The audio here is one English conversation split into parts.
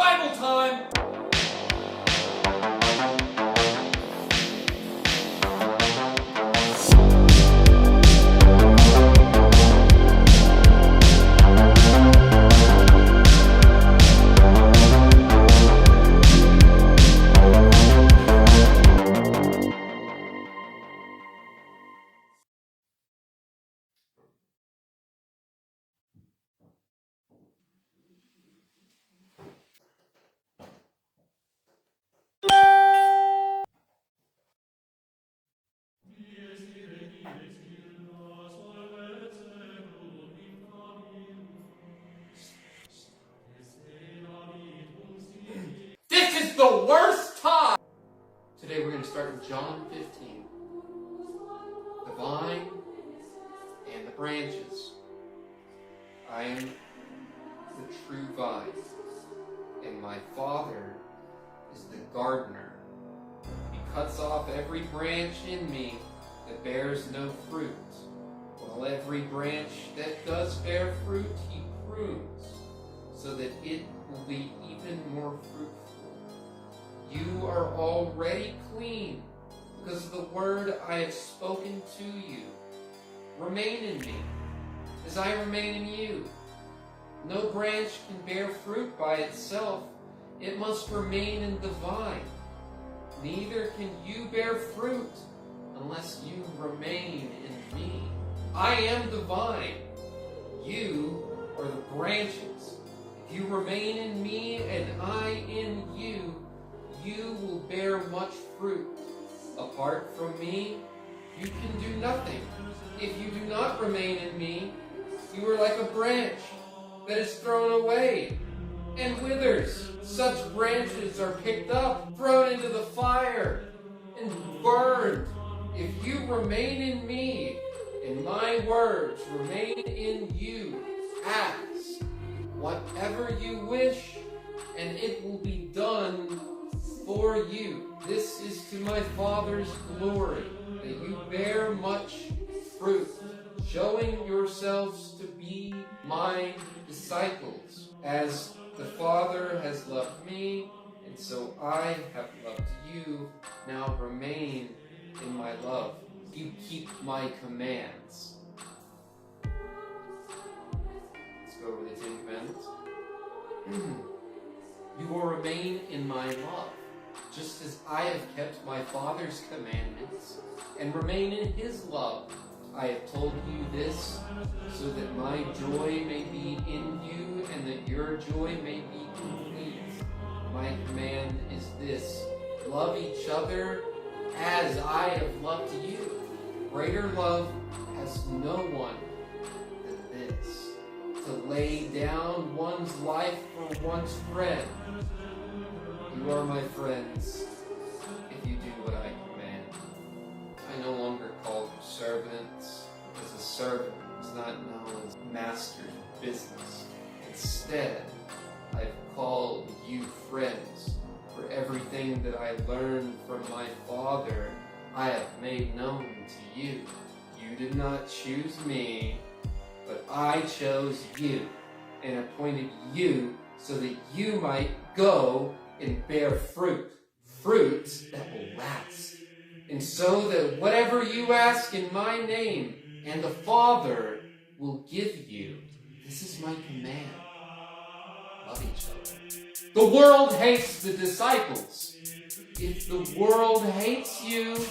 Bible time! This is the worst time! Today we're going to start in John 15. The vine and the branches. I am the true vine, and my Father is the gardener. He cuts off every branch in me that bears no fruit, while every branch that does bear fruit he prunes, so that it will be even more fruitful. You are already clean because of the word I have spoken to you. Remain in me, as I remain in you. No branch can bear fruit by itself. It must remain in the vine. Neither can you bear fruit unless you remain in me. I am the vine. You are the branches. If you remain in me and I in you, you will bear much fruit. Apart from me, you can do nothing. If you do not remain in me, you are like a branch that is thrown away and withers. Such branches are picked up, thrown into the fire, and burned. If you remain in me, and my words remain in you, ask whatever you wish, and it will be done for you. This is to my Father's glory, that you bear much fruit, showing yourselves to be my disciples. As the Father has loved me, and so I have loved you. Now remain in my love. You keep my commands. Let's go over the 10 Commandments. You will remain in my love, just as I have kept my Father's commandments and remain in his love. I have told you this so that my joy may be in you and that your joy may be complete. My command is this: love each other as I have loved you. Greater love has no one than this, to lay down one's life for one's friend. You are my friends if you do what I command. I no longer call you servants, as a servant is not known as master's business. Instead, I've called you friends, for everything that I learned from my Father I have made known to you. You did not choose me, but I chose you and appointed you so that you might go and bear fruit that will last. And so that whatever you ask in my name, and the Father will give you. This is my command. Love each other. The world hates the disciples. If the world hates you,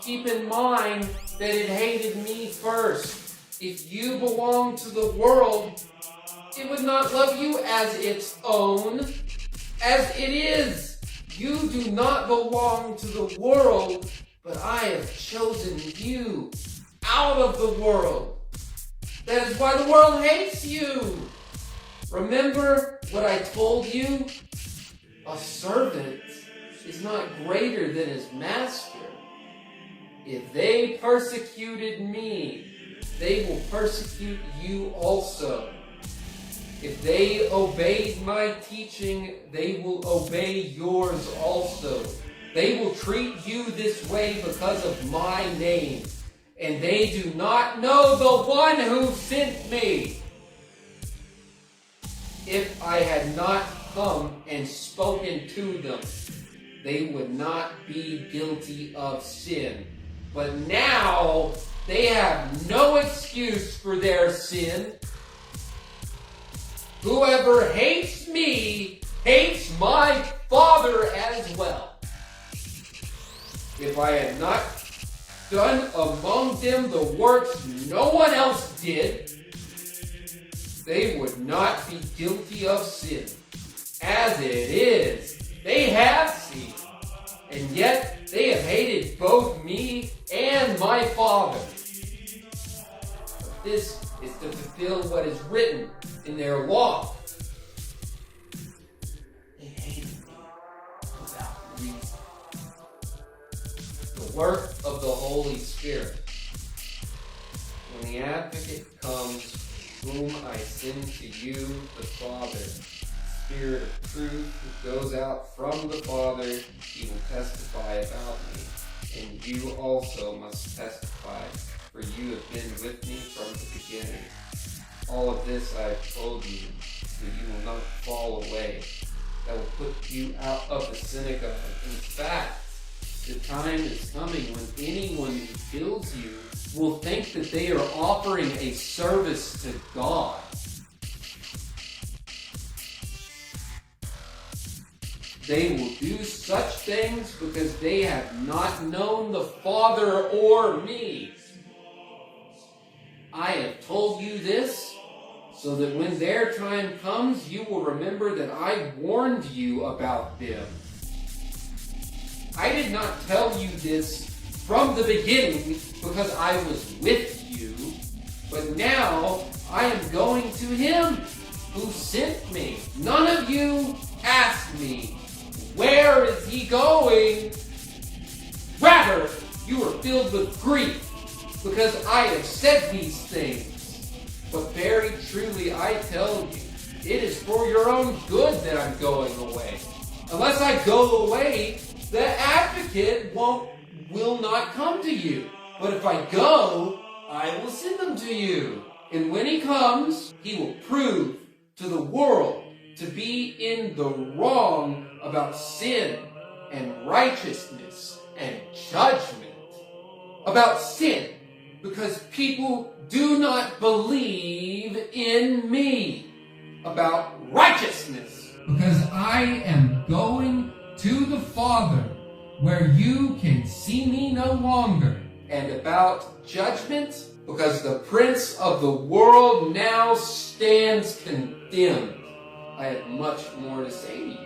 keep in mind that it hated me first. If you belong to the world, it would not love you as its own. As it is, you do not belong to the world, but I have chosen you out of the world. That is why the world hates you. Remember what I told you? A servant is not greater than his master. If they persecuted me, they will persecute you also. If they obeyed my teaching, they will obey yours also. They will treat you this way because of my name, and they do not know the one who sent me. If I had not come and spoken to them, they would not be guilty of sin. But now they have no excuse for their sin. Whoever hates me hates my Father as well. If I had not done among them the works no one else did, they would not be guilty of sin. As it is, they have sinned, and yet they have hated both me and my Father. But this is to fulfill what is written in their law. They hated me without reason. The work of the Holy Spirit. When the Advocate comes, whom I send to you, the Father, Spirit of truth, who goes out from the Father, he will testify about me. And you also must testify, for you have been with me from the beginning. All of this I have told you, so you will not fall away. I will put you out of the synagogue. In fact, the time is coming when anyone who kills you will think that they are offering a service to God. They will do such things because they have not known the Father or me. I have told you this, so that when their time comes, you will remember that I warned you about them. I did not tell you this from the beginning because I was with you, but now I am going to him who sent me. None of you asked me, where is he going? Rather, you are filled with grief because I have said these things. But very truly I tell you, it is for your own good that I'm going away. Unless I go away, the Advocate will not come to you. But if I go, I will send them to you. And when he comes, he will prove to the world to be in the wrong about sin and righteousness and judgment. About sin, because people do not believe in me. About righteousness, because I am going to the Father, where you can see me no longer. And about judgment, because the prince of the world now stands condemned. I have much more to say to you,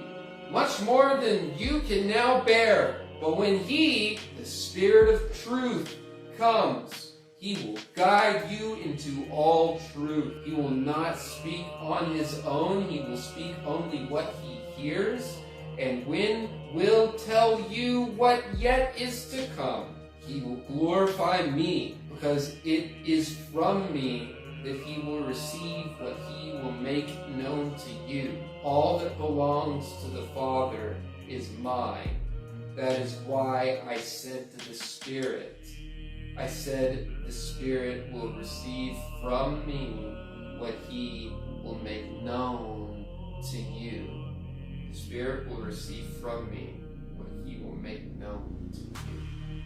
much more than you can now bear. But when he, the Spirit of truth, comes, he will guide you into all truth. He will not speak on his own. He will speak only what he hears, and will tell you what yet is to come. He will glorify me, because it is from me that he will receive what he will make known to you. All that belongs to the Father is mine. That is why I said to the Spirit, I said the Spirit will receive from me what he will make known to you. The Spirit will receive from me what he will make known to you.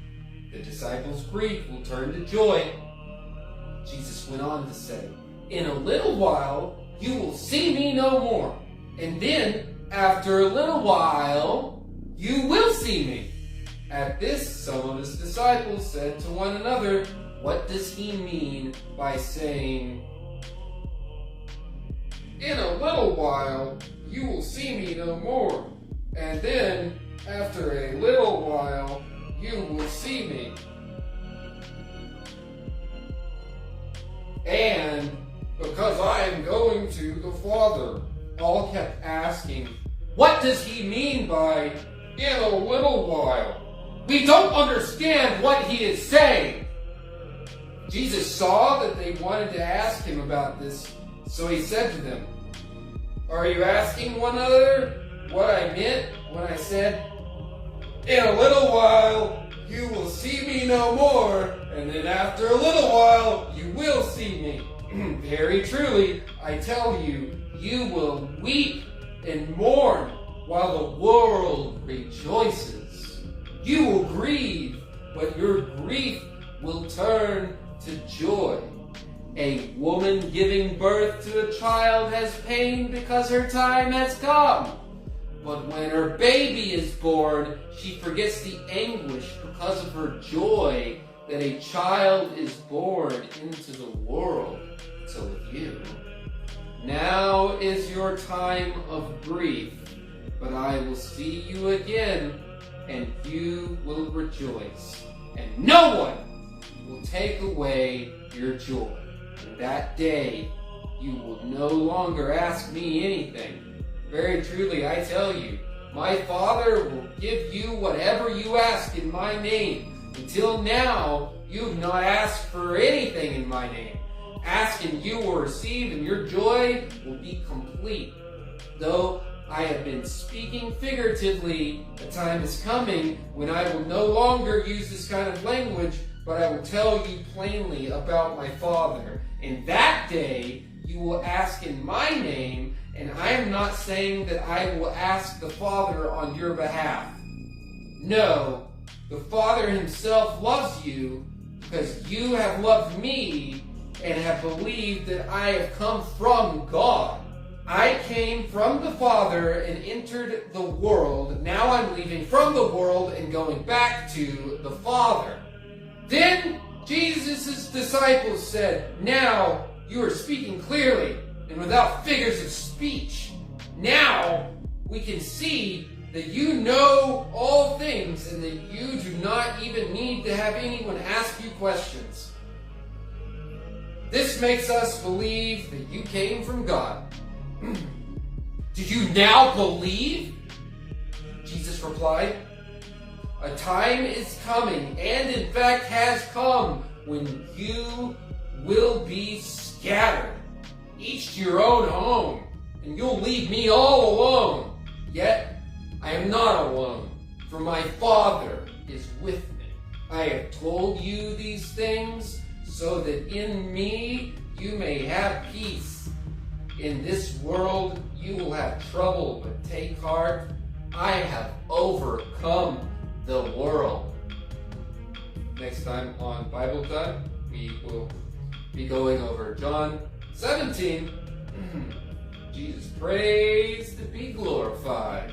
The disciples' grief will turn to joy. Jesus went on to say, in a little while you will see me no more. And then, after a little while, you will see me. At this, some of his disciples said to one another, what does he mean by saying, in a little while you will see me no more, and then after a little while you will see me? And because I am going to the Father. All kept asking, what does he mean by, in a little while? We don't understand what he is saying. Jesus saw that they wanted to ask him about this, so he said to them, are you asking one another what I meant when I said, in a little while you will see me no more, and then after a little while you will see me? Very truly, I tell you, you will weep and mourn while the world rejoices. You will grieve, but your grief will turn to joy. A woman giving birth to a child has pain because her time has come. But when her baby is born, she forgets the anguish because of her joy that a child is born into the world. So with you, now is your time of grief, but I will see you again, and you will rejoice, and no one will take away your joy. And that day, you will no longer ask me anything. Very truly, I tell you, my Father will give you whatever you ask in my name. Until now, you have not asked for anything in my name. Ask and you will receive, and your joy will be complete. Though I have been speaking figuratively, a time is coming when I will no longer use this kind of language, but I will tell you plainly about my Father. In that day, you will ask in my name, and I am not saying that I will ask the Father on your behalf. No, the Father himself loves you because you have loved me and have believed that I have come from God. I came from the Father and entered the world. Now I'm leaving from the world and going back to the Father. Then Jesus' disciples said, "Now you are speaking clearly and without figures of speech. Now we can see that you know all things and that you do not even need to have anyone ask you questions. This makes us believe that you came from God." "Do you now believe?" Jesus replied, "A time is coming, and in fact has come, when you will be scattered, each to your own home, and you'll leave me all alone. Yet I am not alone, for my Father is with me. I have told you these things so that in me you may have peace. In this world you will have trouble, but take heart. I have overcome the world." Next time on Bible Time, we will be going over John 17. Jesus praised to be glorified.